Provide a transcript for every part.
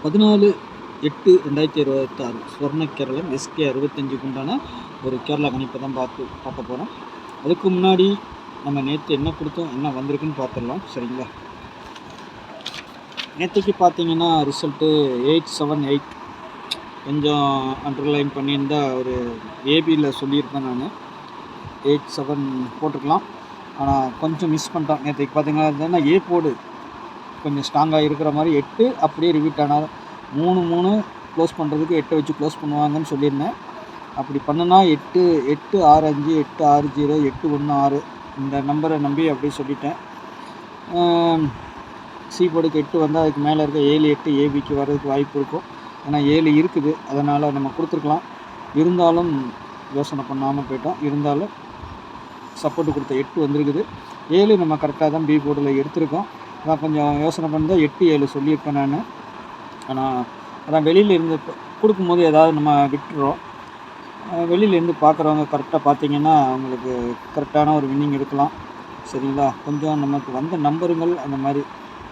14/8/2026 ஸ்வர்ண Keralam SK 65க்கு உண்டான ஒரு கேரளா கணிப்பை தான் பார்க்க போகிறோம். அதுக்கு முன்னாடி நம்ம நேற்று என்ன கொடுத்தோம், என்ன வந்திருக்குன்னு பார்த்துடலாம். சரிங்களா? நேற்றுக்கு பார்த்தீங்கன்னா ரிசல்ட்டு 878 கொஞ்சம் அண்டர்லைன் பண்ணியிருந்தா ஒரு ஏபியில் சொல்லியிருப்பேன். நான் 87 போட்டிருக்கலாம், ஆனால் கொஞ்சம் மிஸ் பண்ணிட்டோம். நேற்றுக்கு பார்த்தீங்கன்னா ஏ போர்டு கொஞ்சம் ஸ்ட்ராங்காக இருக்கிற மாதிரி 8 அப்படியே ரிப்பீட் ஆனால் 3 க்ளோஸ் பண்ணுறதுக்கு 8 வச்சு க்ளோஸ் பண்ணுவாங்கன்னு சொல்லியிருந்தேன். அப்படி பண்ணுனா 8 8 6 5 8 6 0 8 1 6 இந்த நம்பரை நம்பி அப்படியே சொல்லிட்டேன். சி போர்டுக்கு 8 வந்தால் அதுக்கு மேலே இருக்க 7 8 ஏபிக்கு வர்றதுக்கு வாய்ப்பு இருக்கும். ஏன்னா 7 இருக்குது, அதனால் நம்ம கொடுத்துருக்கலாம். இருந்தாலும் யோசனை பண்ணாமல் போயிட்டோம். இருந்தாலும் சப்போர்ட்டு கொடுத்த 8 வந்திருக்குது. 7 நம்ம கரெக்டாக தான் பி போர்டில் எடுத்திருக்கோம். அதான் கொஞ்சம் யோசனை பண்ணி 8 7 சொல்லியிருப்பேன் நான். ஆனால் அதான் வெளியிலேருந்து கொடுக்கும்போது ஏதாவது நம்ம விட்டுறோம். வெளியிலேருந்து பார்க்குறவங்க கரெக்டாக பார்த்தீங்கன்னா அவங்களுக்கு கரெக்டான ஒரு வின்னிங் எடுக்கலாம். சரிங்களா? கொஞ்சம் நமக்கு வந்த நம்பருங்கள் அந்த மாதிரி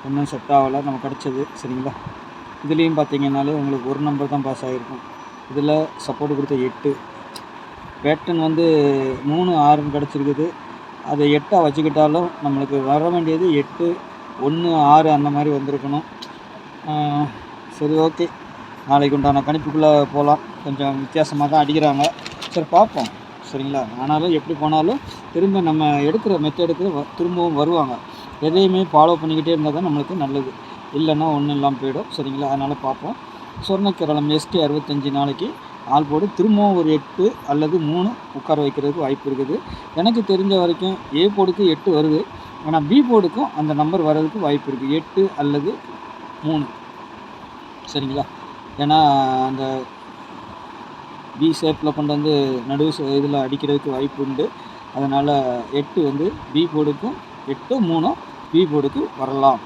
ஒன்றும் செட் ஆகலை, நம்ம கிடச்சது. சரிங்களா? இதுலேயும் பார்த்தீங்கன்னாலே உங்களுக்கு ஒரு நம்பர் தான் பாஸ் ஆகிருக்கும். இதில் சப்போர்ட்டு கொடுத்த 8 பேட்டன் 3 6 கிடச்சிருக்குது. அதை 8 வச்சுக்கிட்டாலும் நம்மளுக்கு வர வேண்டியது 8 1 6 அந்த மாதிரி வந்திருக்கணும். சரி, ஓகே, நாளைக்கு உண்டான கணிப்புக்குள்ளே போகலாம். கொஞ்சம் வித்தியாசமாக தான் அடிக்கிறாங்க. சரி, பார்ப்போம். சரிங்களா? ஆனாலும் எப்படி போனாலும் திரும்ப நம்ம எடுக்கிற மெத்தடுக்கு திரும்பவும் வருவாங்க. எதையுமே ஃபாலோ பண்ணிக்கிட்டே இருந்தால் தான் நம்மளுக்கு நல்லது, இல்லைன்னா ஒன்றும் இல்லாமல் போயிடும். சரிங்களா? அதனால் பார்ப்போம். சொர்ண கேரளம் SK 65 நாளைக்கு ஆள் போடு திரும்பவும் ஒரு 8 அல்லது 3 உட்கார வைக்கிறதுக்கு வாய்ப்பு இருக்குது. எனக்கு தெரிஞ்ச வரைக்கும் ஏ போர்டுக்கு 8 வருது, ஆனால் பி போர்டுக்கும் அந்த நம்பர் வர்றதுக்கு வாய்ப்பு இருக்குது, 8 அல்லது 3. சரிங்களா? ஏன்னா அந்த பி ஷேப்பில் கொண்டு வந்து நடுவு இதில் அடிக்கிறதுக்கு வாய்ப்பு உண்டு. அதனால் 8 பி போர்டுக்கும் 8 3 பி போர்டுக்கு வரலாம்.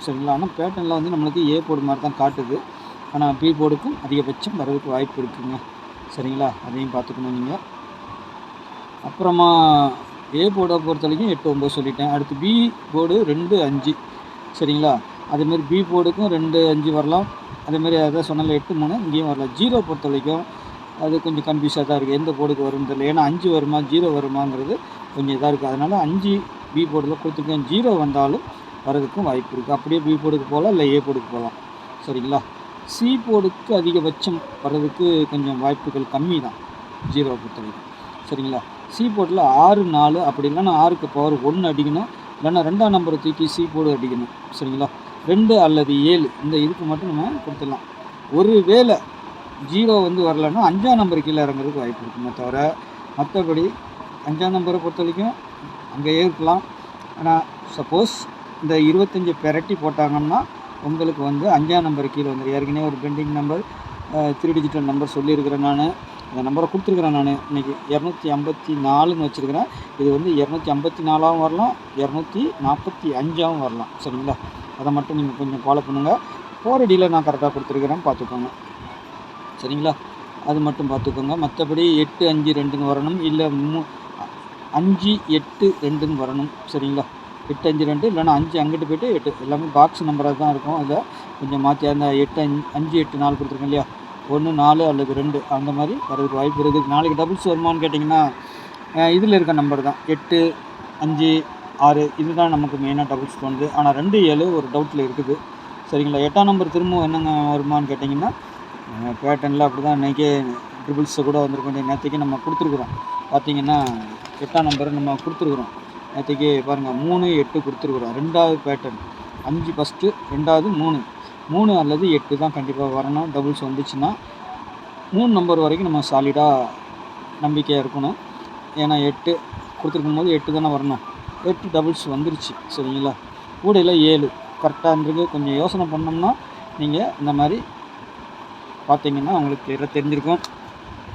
சரிங்களா? ஆனால் பேட்டர்னில் நம்மளுக்கு ஏ போர்டு மாதிரி தான் காட்டுது, ஆனால் பி போர்டுக்கும் அதிகபட்சம் வர்றதுக்கு வாய்ப்பு இருக்குதுங்க. சரிங்களா? அதையும் பார்த்துக்கணும் நீங்கள். அப்புறமா ஏ போர்டை பொறுத்த வரைக்கும் 8 9 சொல்லிட்டேன். அடுத்து பி போர்டு 2 5. சரிங்களா? அதேமாரி பி போர்டுக்கும் 2 5 வரலாம். அதேமாரி அதான் சொன்னால 8 3 இங்கேயும் வரலாம். 0 பொறுத்த வரைக்கும் அது கொஞ்சம் கன்ஃபியூஸாக தான் இருக்குது, எந்த போர்டுக்கு வரும்னு தெரியல. ஏன்னா 5 வருமா 0 வருமாங்கிறது கொஞ்சம் இதாக இருக்குது. அதனால் 5 பி போர்டில் கொடுத்துருக்கேன். 0 வந்தாலும் வரதுக்கும் வாய்ப்பு இருக்குது. அப்படியே பி போர்டுக்கு போகலாம், இல்லை ஏ போர்டுக்கு போகலாம். சரிங்களா? சி போர்டுக்கு அதிகபட்சம் வர்றதுக்கு கொஞ்சம் வாய்ப்புகள் கம்மி தான் 0 பொறுத்த வரைக்கும். சரிங்களா? சி போர்டில் 6 4 அப்படி இல்லைன்னா 6க்கு பவர் 1 அடிக்கணும், இல்லைன்னா 2ஆம் நம்பரை தூக்கி சி போர்டு அடிக்கணும். சரிங்களா? 2 அல்லது 7 இந்த இதுக்கு மட்டும் நம்ம கொடுத்துடலாம். ஒரு வேளை 0 வரலன்னா 5ஆம் நம்பர் கீழே இறங்குறதுக்கு வாய்ப்பு இருக்குமே தவிர, மற்றபடி 5ஆம் நம்பரை பொறுத்த வரைக்கும் அங்கேயே இருக்கலாம். ஆனால் சப்போஸ் இந்த 25 பெரட்டி போட்டாங்கன்னா உங்களுக்கு 5ஆம் நம்பர் கீழே வந்துடும். ஏற்கனவே ஒரு பெண்டிங் நம்பர் 3 டிஜிட்டல் நம்பர் சொல்லியிருக்கிறேன். நான் அந்த நம்பரை கொடுத்துருக்குறேன். நான் இன்றைக்கி 254ன்னு வச்சுருக்கிறேன். இது 254ஆகவும் வரலாம், 245ஆகவும் வரலாம். சரிங்களா? அதை மட்டும் நீங்கள் கொஞ்சம் ஃபாலோ பண்ணுங்கள். 4 அடியில் நான் கரெக்டாக கொடுத்துருக்குறேன், பார்த்துக்கோங்க. சரிங்களா? அது மட்டும் பார்த்துக்கோங்க. மற்றபடி 8 5 2ன்னு வரணும், இல்லை 5 8 2ன்னு வரணும். சரிங்களா? 8 5 2 இல்லைன்னா 5 அங்கிட்டு போய்ட்டு 8 எல்லாமே பாக்ஸ் நம்பராக தான் இருக்கும். அதில் கொஞ்சம் மாற்றி அந்த 8 5 8 4 கொடுத்துருக்கேன் இல்லையா, 1 4 அல்லது 2 அந்த மாதிரி வரதுக்கு வாய்ப்பு இருக்குது. நாளைக்கு டபுள்ஸ் வருமானு கேட்டிங்கன்னா இதில் இருக்க நம்பர் தான் 8 5 6 இதுதான் நமக்கு மெயினாக டபுள்ஸ் தோணுது. ஆனால் 2 7 ஒரு டவுட்டில் இருக்குது. சரிங்களா? 8ஆம் நம்பர் திரும்பவும் என்னங்க வருமானு கேட்டிங்கன்னா பேட்டர்னில் அப்படி தான் இன்றைக்கே ட்ரிபிள்ஸை கூட வந்திருக்க நேற்றுக்கு நம்ம கொடுத்துருக்குறோம். பார்த்திங்கன்னா 8ஆம் நம்பர் நம்ம கொடுத்துருக்குறோம். நேற்றுக்கு பாருங்கள் 3 8 கொடுத்துருக்குறோம். 2வது பேட்டர்ன் 5 ஃபஸ்ட்டு, 2வது 3 அல்லது 8 தான் கண்டிப்பாக வரணும். டபுள்ஸ் வந்துச்சுன்னா 3 நம்பர் வரைக்கும் நம்ம சாலிடாக நம்பிக்கையாக இருக்கணும். ஏன்னா 8 கொடுத்துருக்கும் போது 8 தானே வரணும். 8 டபுள்ஸ் வந்துருச்சு. சரிங்களா? கூடையில் 7 கரெக்டாக இருந்திருக்கு. கொஞ்சம் யோசனை பண்ணோம்னா நீங்கள் இந்த மாதிரி பார்த்தீங்கன்னா உங்களுக்கு கிளியராக தெரிஞ்சிருக்கும்.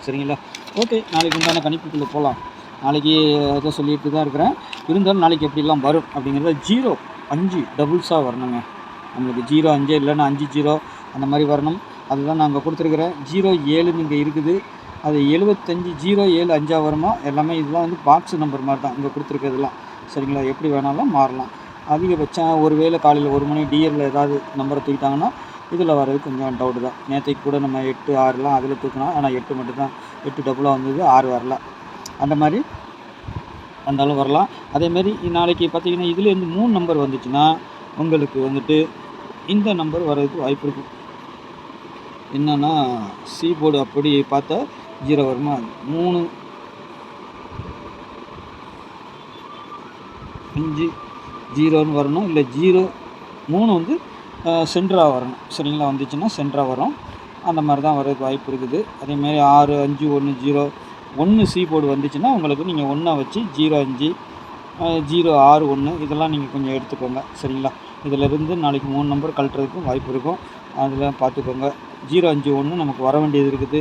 சரிங்களா? ஓகே, நாளைக்கு உண்டான கணிப்புக்குள்ளே போகலாம். நாளைக்கு அதை சொல்லிட்டு தான் இருக்கிறேன். இருந்தாலும் நாளைக்கு எப்படிலாம் வரும் அப்படிங்கிறத 0 5 டபுள்ஸாக வரணுங்க. நம்மளுக்கு 0 5 இல்லைன்னா 5 0 அந்த மாதிரி வரணும். அதுதான் நாங்கள் கொடுத்துருக்குறேன். 0 7 இங்கே இருக்குது. அது 75 0 7 5 வருமா எல்லாமே. இதெல்லாம் பாக்ஸ் நம்பர் மாதிரி தான் இங்கே கொடுத்துருக்கிறதுலாம். சரிங்களா? எப்படி வேணாலும் மாறலாம். அதிகபட்சம் ஒரு வேளை காலையில் 1 மணி டிஎல்ல ஏதாவது நம்பரை தூக்கிட்டாங்கன்னா இதில் வர்றது கொஞ்சம் டவுட்டு தான். நேற்றைக்கு கூட நம்ம 8 6லாம் அதில் தூக்கினோம். ஆனால் 8 மட்டும் தான், 8 டபுளாக வந்தது, 6 வரல. அந்த மாதிரி வந்தாலும் வரலாம். அதேமாரி நாளைக்கு பார்த்தீங்கன்னா இதுலேருந்து 3 நம்பர் வந்துச்சுன்னா உங்களுக்கு வந்துட்டு இந்த நம்பர் வர்றதுக்கு வாய்ப்பு இருக்கும். என்னென்னா சி போர்டு அப்படி பார்த்தா 0 வருமா, 3 5 0ன்னு வரணும். இல்லை 0 3 வந்து சென்டராக வரணும். சரிங்களா, வந்துச்சுன்னா சென்டராக வரும். அந்த மாதிரி தான் வர்றதுக்கு வாய்ப்பு இருக்குது. அதேமாரி 6 5 1 0 1 சி போர்டு வந்துச்சுன்னா உங்களுக்கு நீங்கள் 1 வச்சு 0 5 0 6 1 இதெல்லாம் நீங்கள் கொஞ்சம் எடுத்துக்கோங்க. சரிங்களா, இதிலேருந்து நாளைக்கு 3 நம்பர் கழட்டுறதுக்கும் வாய்ப்பு இருக்கும். அதில் பார்த்துக்கோங்க. 0 5 1 நமக்கு வர வேண்டியது இருக்குது.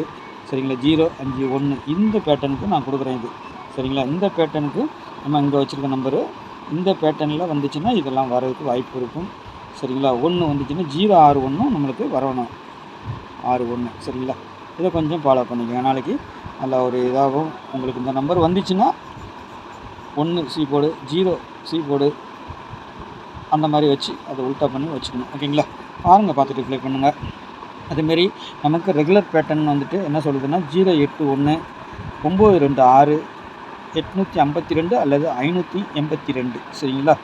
சரிங்களா, 0 5 1 இந்த பேட்டர்னுக்கு நான் கொடுக்குறேன் இது. சரிங்களா, இந்த பேட்டர்னுக்கு நம்ம இங்கே வச்சுருக்க நம்பரு இந்த பேட்டர்னில் வந்துச்சுன்னா இதெல்லாம் வரதுக்கு வாய்ப்பு இருக்கும். சரிங்களா, 1 வந்துச்சுன்னா 0 6 1 நம்மளுக்கு வரணும், 6 1. சரிங்களா, இதை கொஞ்சம் ஃபாலோ பண்ணிக்கோங்க. நாளைக்கு நல்லா ஒரு இதாகும். உங்களுக்கு இந்த நம்பர் வந்துச்சுன்னா 1 சி போர்டு 0 சி போர்டு அந்த மாதிரி வச்சு அதை உல்ட்டா பண்ணி வச்சுக்கணும். ஓகேங்களா, பாருங்கள், பார்த்துட்டு ப்ளே பண்ணுங்கள். அதேமாரி நமக்கு ரெகுலர் பேட்டர்ன் வந்துட்டு என்ன சொல்லுதுன்னா 0 8 1 9 2 6 852 அல்லது 582. சரிங்களா,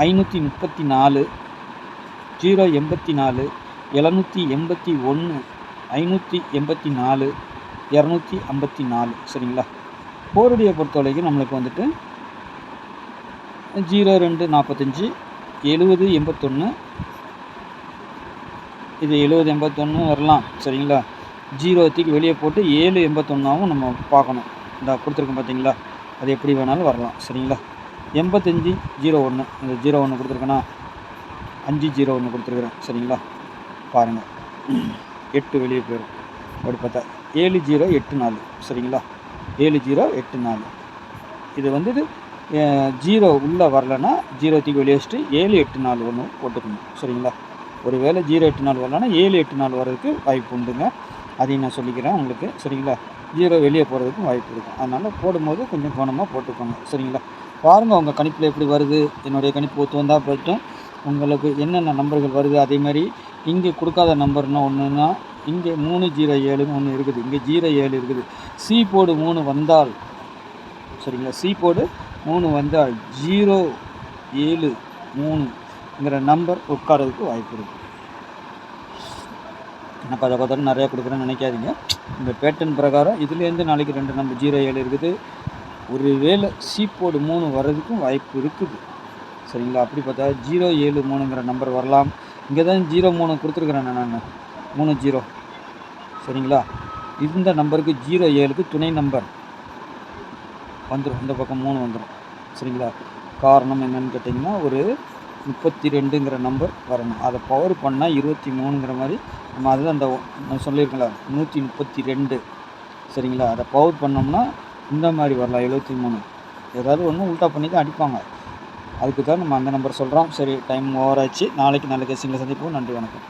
534 0 84 781 584 254. சரிங்களா, போருடைய பொறுத்த வரைக்கும் நம்மளுக்கு வந்துட்டு 0 2 45 70 81 இது 70 81 வரலாம். சரிங்களா, 0 வெளியே போட்டு 7 81ஆகவும் நம்ம பார்க்கணும். இந்த கொடுத்துருக்கோம் பார்த்தீங்களா, அது எப்படி வேணாலும் வரலாம். சரிங்களா, 85 01 இந்த 01 கொடுத்துருக்கேன்னா 5 01 கொடுத்துருக்குறேன். சரிங்களா, பாருங்கள், 8 வெளியே போயிடும். அப்படி பார்த்தா 7 0 8 4. சரிங்களா, 7 0 8 4. இது வந்துட்டு 0 உள்ளே வரலைன்னா 0 வெளியே வச்சுட்டு 7 8 4 1 போட்டுக்கணும். சரிங்களா, ஒரு வேளை 0 8 4 வரலன்னா 7 8 4 வர்றதுக்கு வாய்ப்பு உண்டுங்க. அதையும் நான் சொல்லிக்கிறேன் உங்களுக்கு. சரிங்களா, 0 வெளியே போகிறதுக்கும் வாய்ப்பு இருக்கும். அதனால் போடும்போது கொஞ்சம் கவனமாக போட்டுக்கோங்க. சரிங்களா, பாருங்கள் உங்கள் கணிப்பில் எப்படி வருது. என்னுடைய கணிப்பு ஒத்து வந்தால் போய்ட்டும் உங்களுக்கு என்னென்ன நம்பர்கள் வருது. அதேமாதிரி இங்கே கொடுக்காத நம்பர்னா ஒன்றுன்னா இங்கே 3 0 7ன்னு ஒன்று இருக்குது. இங்கே 0 7 இருக்குது. சி போர்டு 3 வந்தால், சரிங்களா, சி போர்டு 3 வந்தால் 0 7 3ங்கிற நம்பர் உட்காரதுக்கு வாய்ப்பு இருக்குது. நான் பதம் நிறையா கொடுக்குறேன்னு நினைக்காதீங்க. இந்த பேட்டர்ன் பிரகாரம் இதுலேருந்து நாளைக்கு 2 நம்பர் 0 7 இருக்குது. ஒரு வேளை சி போர்டு 3 வர்றதுக்கும் வாய்ப்பு இருக்குது. சரிங்களா, அப்படி பார்த்தா 0 7 3ங்கிற நம்பர் வரலாம். இங்கே தான் 0 3 கொடுத்துருக்குறேன் நான் 3 0. சரிங்களா, இந்த நம்பருக்கு 0 7க்கு துணை நம்பர் வந்துடும். இந்த பக்கம் 3 வந்துடும். சரிங்களா, காரணம் என்னென்னு கேட்டிங்கன்னா ஒரு 32ங்கிற நம்பர் வரணும். அதை பவர் பண்ணால் 23ங்கிற மாதிரி நம்ம அதுதான் அந்த நான் சொல்லியிருக்கேன்ல 132. சரிங்களா, அதை பவர் பண்ணோம்னா இந்த மாதிரி வரலாம் 73. ஏதாவது ஒன்று உல்ட்டா பண்ணி தான் அடிப்பாங்க. அதுக்கு தான் நம்ம அந்த நம்பர் சொல்கிறோம். சரி, டைம் ஓவர் ஆச்சு. நாளைக்கு நல்ல கேசிங்கில் சந்திப்போம். நன்றி, வணக்கம்.